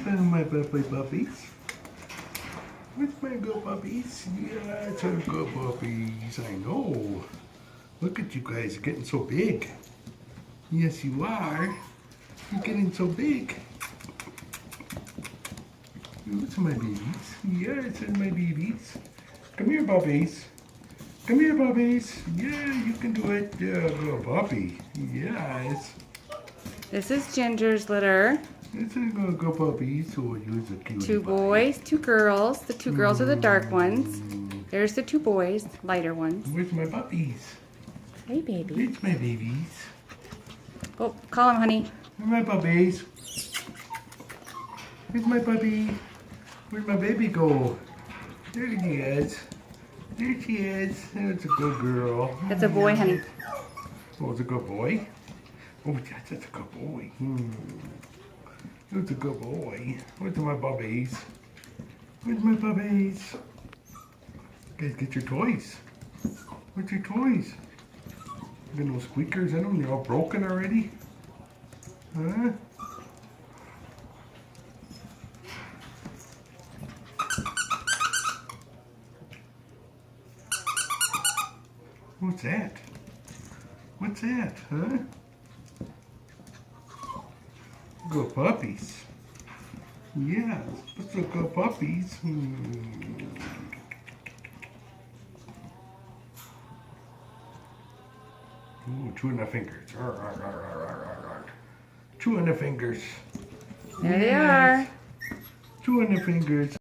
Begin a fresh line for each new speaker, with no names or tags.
My puppies. Where's my good puppies? Yeah, it's our good puppies. I know. Look at you guys getting so big. Yes, you are. You're getting so big. Those are my babies. Yes, those are my babies. Come here, puppies. Come here, puppies. Yeah, you can do it. Yeah, little puppy. Yes.
This is Ginger's litter.
This is gonna go puppies. So use a cutie
2
pie.
boys, 2 girls. The 2 girls are the dark ones. There's the 2 boys, lighter ones.
Where's my puppies?
Hey, baby.
Where's my babies?
Oh, call him, honey.
Where's my puppies? Where's my puppy? Where'd my baby go? There he is. There she is. That's a good girl.
That's a boy, honey.
Oh, it's a good boy? Oh, that's a good boy. That's a good boy. Where's my puppies? Where's my puppies? Guys, get your toys. Where's your toys? You got no squeakers in them? They're all broken already? Huh? What's that? What's that, huh? Good puppies. Yeah, let's look good puppies. Ooh, chewing the fingers. Chewing the fingers.
There they are.
Chewing the fingers.